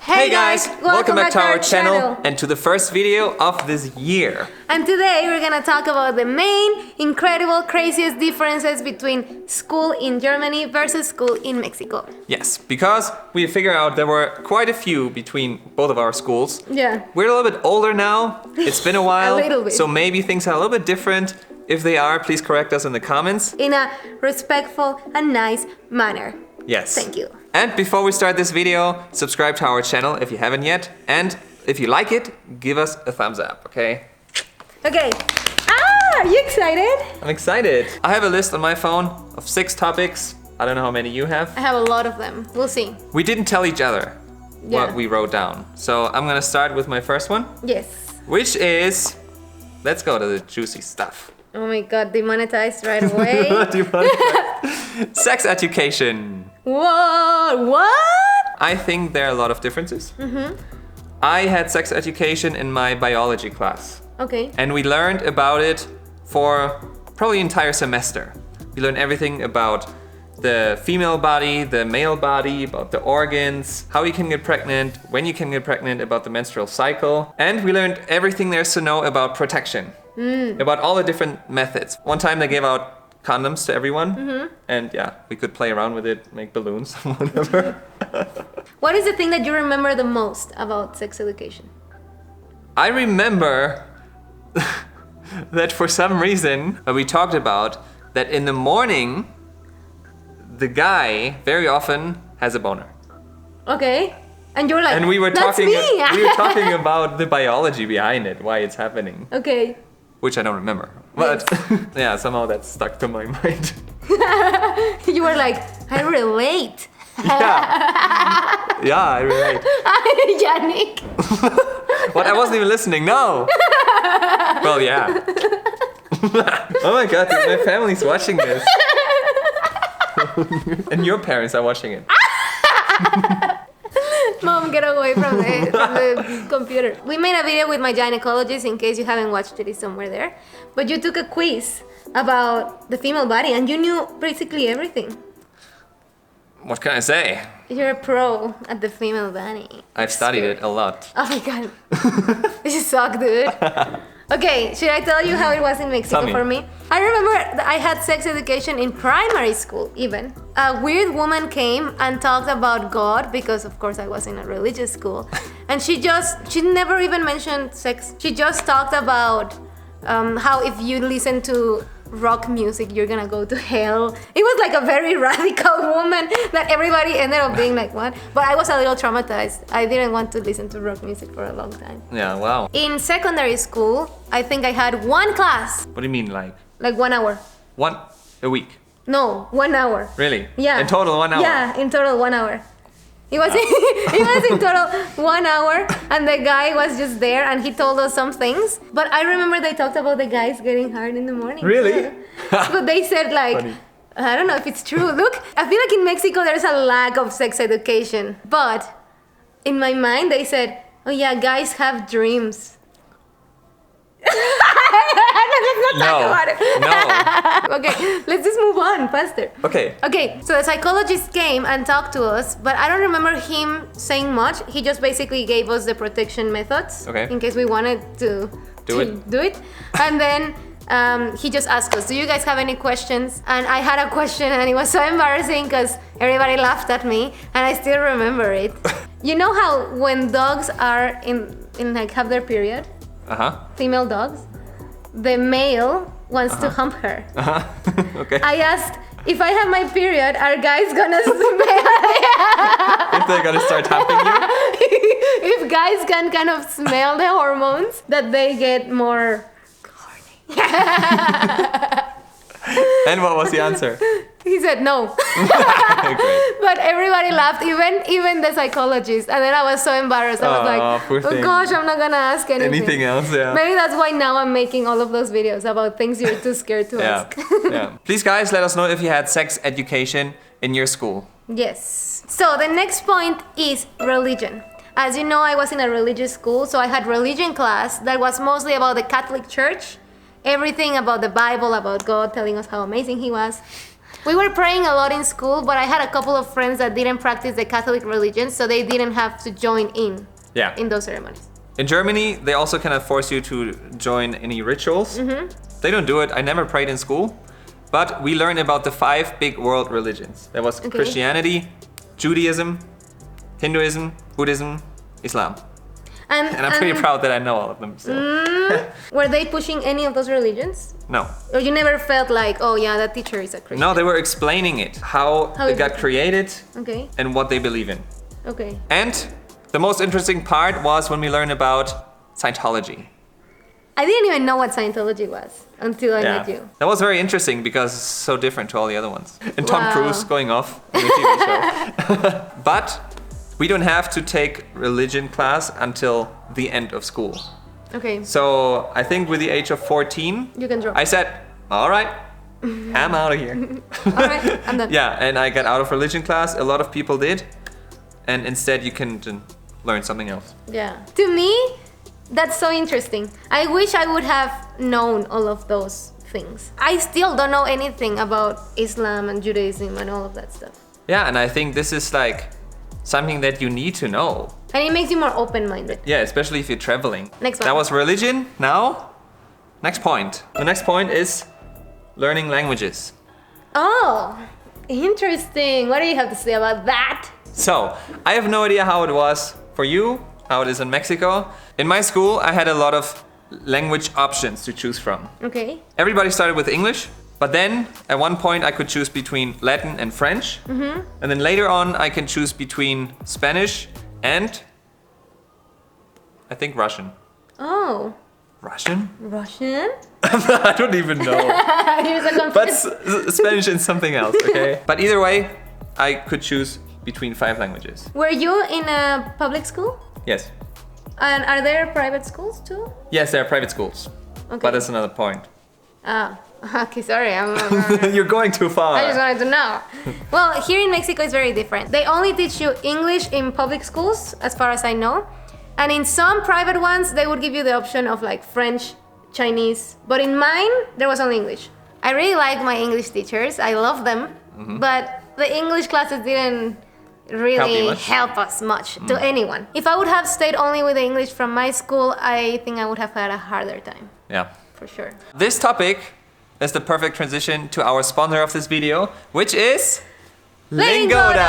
Hey guys, welcome back to our channel and to the first video of this year. And today we're gonna talk about the main, incredible, craziest differences between school in Germany versus school in Mexico. Yes, because we figured out there were quite a few between both of our schools. Yeah. We're a little bit older now, it's been a while, A little bit. So maybe things are a little bit different. If they are, please correct us in the comments. In a respectful and nice manner. Yes. Thank you. And before we start this video, subscribe to our channel if you haven't yet. And if you like it, give us a thumbs up, okay? Okay. Are you excited? I'm excited. I have a list on my phone of 6 topics. I don't know how many you have. I have a lot of them. We'll see. We didn't tell each other what Yeah. we wrote down. So I'm gonna start with my first one, Yes. which is, let's go to the juicy stuff. Oh my god, demonetized right away. What do you want? Sex education. What? I think there are a lot of differences. I had sex education in my biology class. Okay. And we learned about it for probably an entire semester. We learned everything about the female body, the male body, about the organs, how you can get pregnant, when you can get pregnant, about the menstrual cycle. And we learned everything there's to know about protection, about all the different methods. One time they gave out condoms to everyone, and yeah, we could play around with it, make balloons, whatever. What is the thing that you remember the most about sex education? I remember that for some reason we talked about that in the morning, the guy very often has a boner. Okay. And you're like, And we were that's talking me. we were talking about the biology behind it, why it's happening, Okay. which I don't remember. But yeah, somehow that's stuck to my mind. You were like, I relate. Yeah. Yeah, I relate. Yannick. What? I wasn't even listening. No. Well, yeah. Oh my god, dude, my family's watching this. And your parents are watching it. Mom, get away from the computer. We made a video with my gynecologist in case you haven't watched it, it's somewhere there. But you took a quiz about the female body and you knew basically everything. What can I say? You're a pro at the female body. I've studied it a lot. Oh my god. This sucks, dude. Okay, should I tell you how it was in Mexico for me? I remember that I had sex education in primary school even. A weird woman came and talked about God because of course I was in a religious school. And she never even mentioned sex. She just talked about how if you listen to rock music, you're gonna go to hell. It was like a very radical woman that everybody ended up being like, what? But I was a little traumatized. I didn't want to listen to rock music for a long time. Yeah, wow. In secondary school, I think I had one class. What do you mean, like? Like 1 hour. One a week? No, 1 hour. Really? Yeah. In total 1 hour? Yeah, in total 1 hour. It was, it was in total 1 hour and the guy was just there and he told us some things. But I remember they talked about the guys getting hard in the morning. Really? But they said like, Funny. I don't know if it's true. Look, I feel like in Mexico there's a lack of sex education. But in my mind they said, oh yeah, guys have dreams. Let's not talk about it. No. Okay, let's just move on faster. Okay. Okay, so the psychologist came and talked to us, but I don't remember him saying much. He just basically gave us the protection methods in case we wanted to do it. And then he just asked us, do you guys have any questions? And I had a question and it was so embarrassing because everybody laughed at me and I still remember it. You know how when dogs are in like have their period? Female dogs, the male wants to hump her. Okay. I asked, if I have my period, are guys gonna smell? If they're gonna start humping you? If guys can kind of smell the hormones, that they get more horny. And what was the answer? He said no. Great. But everybody laughed, even the psychologist. And then I was so embarrassed. I was like, oh gosh, I'm not gonna ask anything else, yeah. Maybe that's why now I'm making all of those videos about things you're too scared to ask. Yeah. Please guys, let us know if you had sex education in your school. Yes. So the next point is religion. As you know, I was in a religious school, so I had religion class that was mostly about the Catholic Church. Everything about the Bible, about God, telling us how amazing he was. We were praying a lot in school, but I had a couple of friends that didn't practice the Catholic religion, so they didn't have to join in those ceremonies. In Germany, they also kind of force you to join any rituals. They don't do it. I never prayed in school, but we learned about the 5 big world religions. There was Christianity, Judaism, Hinduism, Buddhism, Islam. And I'm pretty proud that I know all of them. So. Were they pushing any of those religions? No. Or you never felt like, oh yeah, that teacher is a Christian? No, they were explaining it, how it got created, and what they believe in. Okay. And the most interesting part was when we learned about Scientology. I didn't even know what Scientology was until I met you. That was very interesting because it's so different to all the other ones. And Tom Cruise going off in the TV show. But we don't have to take religion class until the end of school. Okay. So I think with the age of 14, you can drop. I said, all right, I'm out of here. All right, I'm done. Yeah, and I got out of religion class. A lot of people did. And instead you can learn something else. Yeah. To me, that's so interesting. I wish I would have known all of those things. I still don't know anything about Islam and Judaism and all of that stuff. Yeah, and I think this is like something that you need to know. And it makes you more open-minded. Yeah, especially if you're traveling. Next one. That was religion. Now, next point. The next point is learning languages. Oh, interesting. What do you have to say about that? So, I have no idea how it was for you, how it is in Mexico. In my school, I had a lot of language options to choose from. Okay. Everybody started with English. But then, at one point, I could choose between Latin and French. And then later on, I can choose between Spanish and, I think, Russian. Oh. Russian? Russian? I don't even know. But Spanish and something else, okay? But either way, I could choose between 5 languages. Were you in a public school? Yes. And are there private schools too? Yes, there are private schools. Okay. But that's another point. Ah. Okay, sorry. You're going too far. I just wanted to know. Well, here in Mexico it's very different. They only teach you English in public schools, as far as I know. And in some private ones, they would give you the option of like French, Chinese. But in mine, there was only English. I really like my English teachers. I love them. But the English classes didn't really help us much to anyone. If I would have stayed only with the English from my school, I think I would have had a harder time. Yeah. For sure. This topic is the perfect transition to our sponsor of this video, which is Lingoda!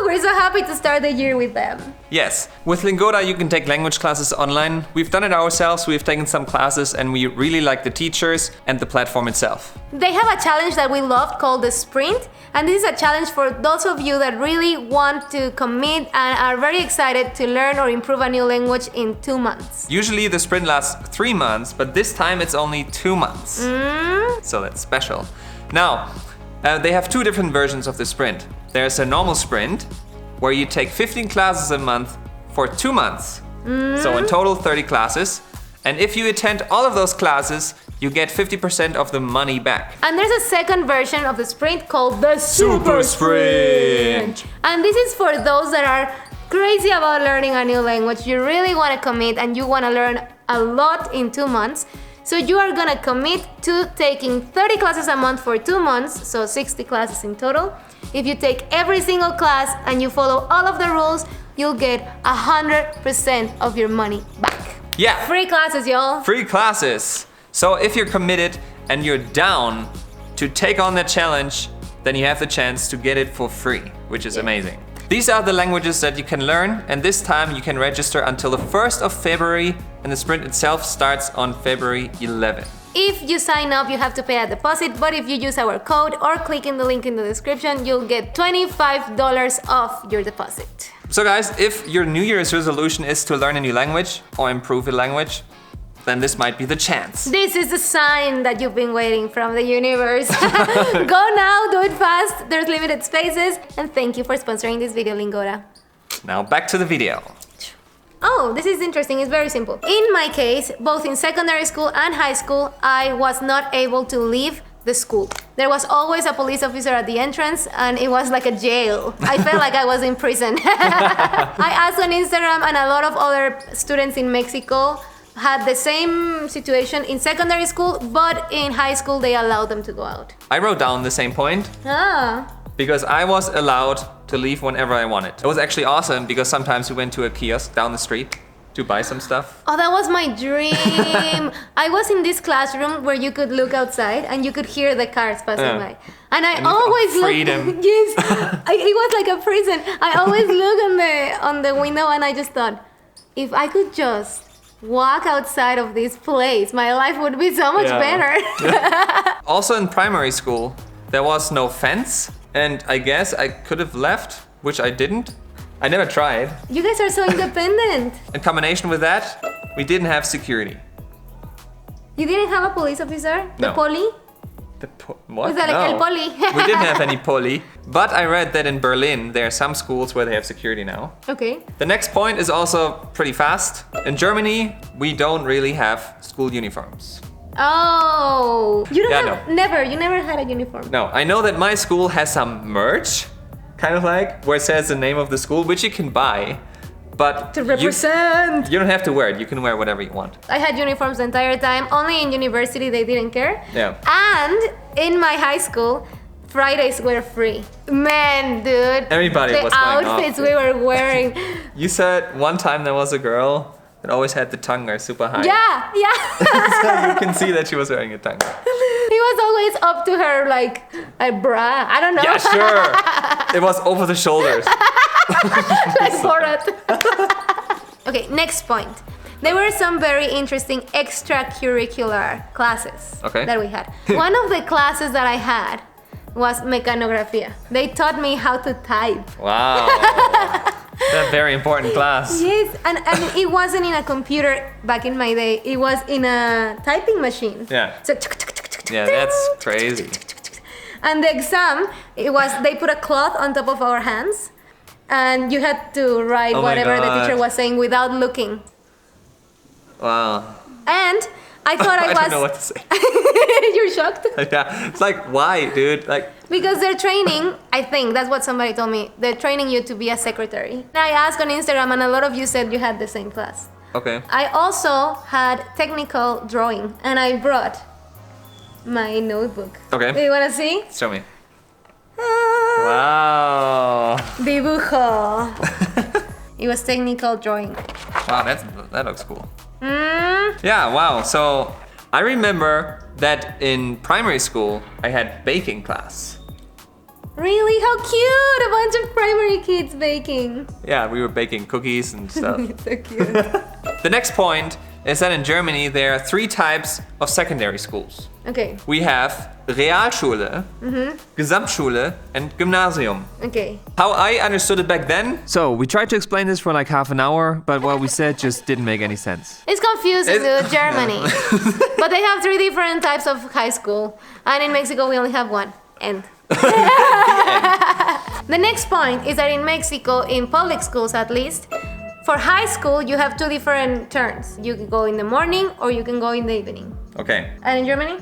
We're so happy to start the year with them. Yes, with Lingoda you can take language classes online. We've done it ourselves, we've taken some classes and we really like the teachers and the platform itself. They have a challenge that we loved called the Sprint, and this is a challenge for those of you that really want to commit and are very excited to learn or improve a new language in 2 months. Usually the sprint lasts 3 months, but this time it's only 2 months. So that's special. Now, they have 2 different versions of the sprint. There's a normal sprint, where you take 15 classes a month for 2 months. So in total 30 classes. And if you attend all of those classes, you get 50% of the money back. And there's a second version of the sprint called the Super Sprint. And this is for those that are crazy about learning a new language. You really want to commit and you want to learn a lot in 2 months. So you are gonna commit to taking 30 classes a month for 2 months, so 60 classes in total. If you take every single class and you follow all of the rules, you'll get 100% of your money back. Yeah. Free classes, y'all. Free classes. So if you're committed and you're down to take on that challenge, then you have the chance to get it for free, which is amazing. These are the languages that you can learn, and this time you can register until the 1st of February, and the sprint itself starts on February 11th. If you sign up, you have to pay a deposit, but if you use our code or click in the link in the description, you'll get $25 off your deposit. So guys, if your New Year's resolution is to learn a new language or improve your language, then this might be the chance. This is the sign that you've been waiting from the universe. Go now, do it fast, there's limited spaces, and thank you for sponsoring this video, Lingoda. Now back to the video. Oh, this is interesting, it's very simple. In my case, both in secondary school and high school, I was not able to leave the school. There was always a police officer at the entrance and it was like a jail. I felt like I was in prison. I asked on Instagram and a lot of other students in Mexico had the same situation in secondary school, but in high school they allowed them to go out. I wrote down the same point. Ah. Because I was allowed to leave whenever I wanted. It was actually awesome because sometimes we went to a kiosk down the street to buy some stuff. Oh, that was my dream. I was in this classroom where you could look outside and you could hear the cars passing by. And I always freedom. looked. Yes, it was like a prison. I always look on the window and I just thought, if I could just walk outside of this place, my life would be so much better. Also in primary school, there was no fence, and I guess I could have left, which I didn't. I never tried. You guys are so independent. In combination with that, we didn't have security. You didn't have a police officer? No. The poli? What? Was that like No. el poli? We didn't have any poli. But I read that in Berlin, there are some schools where they have security now. Okay. The next point is also pretty fast. In Germany, we don't really have school uniforms. Oh. You don't have, no. never, you never had a uniform. No, I know that my school has some merch, kind of like, where it says the name of the school, which you can buy. But To represent. you don't have to wear it. You can wear whatever you want. I had uniforms the entire time. Only in university they didn't care. Yeah. And in my high school, Fridays were free. Man, dude. Everybody the was going off, outfits dude. we were wearing. You said one time there was a girl that always had the tongue super high. Yeah. So you can see that she was wearing a tongue. He was always up to her like a bra. I don't know. Yeah, sure. It was over the shoulders. Like Borat. Okay, next point. There were some very interesting extracurricular classes that we had. One of the classes that I had was mecanografía. They taught me how to type. Wow. That's a very important class. Yes, and it wasn't in a computer back in my day. It was in a typing machine. Yeah. So, Yeah, that's crazy. and the exam, they put a cloth on top of our hands, and you had to write Oh my whatever the teacher God. was saying without looking. Wow. And I thought I was. don't know what to say. You're shocked? Yeah, it's like, why, dude? Like, Because they're training, I think, that's what somebody told me, they're training you to be a secretary. I asked on Instagram and a lot of you said you had the same class. okay. I also had technical drawing and I brought my notebook. Okay. Do you want to see? Show me. Ah, Wow. dibujo. It was technical drawing. Wow, that looks cool. Mm, Yeah, wow. So I remember that in primary school, I had baking class. really? How cute! A bunch of primary kids baking. Yeah, we were baking cookies and stuff. So cute. The next point is that in Germany, there are 3 types of secondary schools. Okay, We have Realschule, Gesamtschule, and Gymnasium. okay. How I understood it back then. So we tried to explain this for like half an hour, but what we said just didn't make any sense. It's confusing, dude, Germany. But they have 3 different types of high school. And in Mexico, we only have one. End. The next point is that in Mexico, in public schools at least, for high school, you have 2 different turns. You can go in the morning or you can go in the evening. Okay, And in Germany?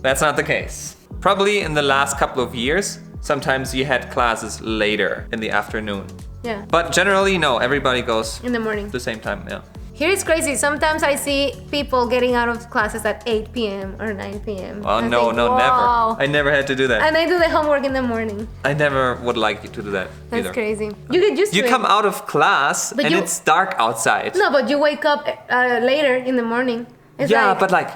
that's not the case. Probably in the last couple of years, sometimes you had classes later in the afternoon. Yeah, But generally, no, everybody goes in the morning. at the same time, yeah. Here it's crazy. Sometimes I see people getting out of classes at 8 p.m. or 9 p.m. Oh, And I no, think, no, wow. never. I never had to do that. And I do the homework in the morning. I never would like you to do that That's either. crazy. You get used to You it. come out of class But and you- it's dark outside. No, but you wake up later in the morning. It's Yeah, like, but like,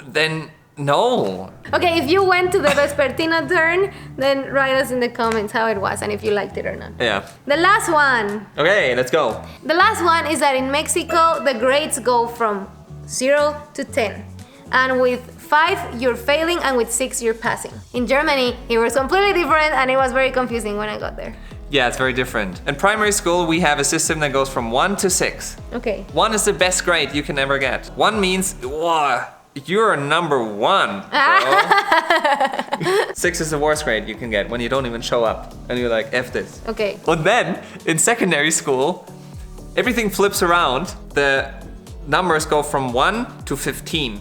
then no. Okay, if you went to the Vespertina turn, then write us in the comments how it was and if you liked it or not. Yeah. The last one. Okay, let's go. The last one is that in Mexico, the grades go from 0 to 10. And with 5, you're failing, and with 6, you're passing. In Germany, it was completely different, and it was very confusing when I got there. Yeah, it's very different. In primary school, we have a system that goes from 1 to 6. Okay. 1 is the best grade you can ever get. 1 means, wow, you're number 1, bro. 6 is the worst grade you can get when you don't even show up. And you're like, F this. Okay. And then, in secondary school, everything flips around. The numbers go from 1 to 15.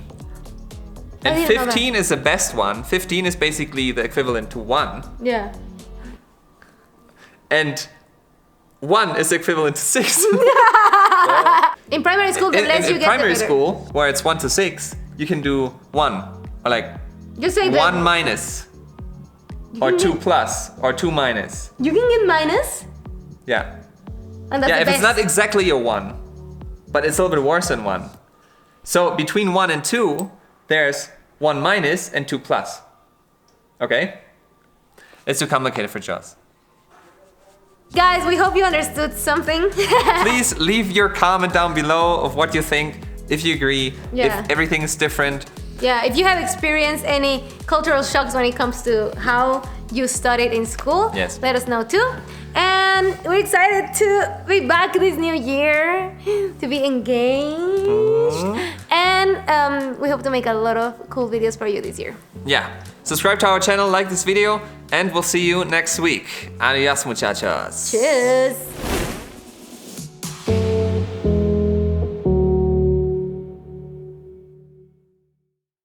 And didn't know that. 15 is the best one. 15 is basically the equivalent to 1. Yeah. And 1 is equivalent to 6. In primary school, the less you in get, primary the better. school, where it's 1 to 6, you can do 1, or like Just say 1 minus, or 2 plus, or 2 minus. You can get minus, Yeah. and that's Yeah, the if best. it's not exactly a 1, but it's a little bit worse than 1. So between 1 and 2, there's 1 minus and 2 plus. Okay? It's too complicated for Joss. Guys, we hope you understood something. Please leave your comment down below of what you think, if you agree, Yeah. if everything is different. Yeah, if you have experienced any cultural shocks when it comes to how you studied in school, Yes. let us know too. And we're excited to be back this new year, to be engaged. And we hope to make a lot of cool videos for you this year. Yeah. Subscribe to our channel, like this video, and we'll see you next week. Adios, muchachos. Cheers!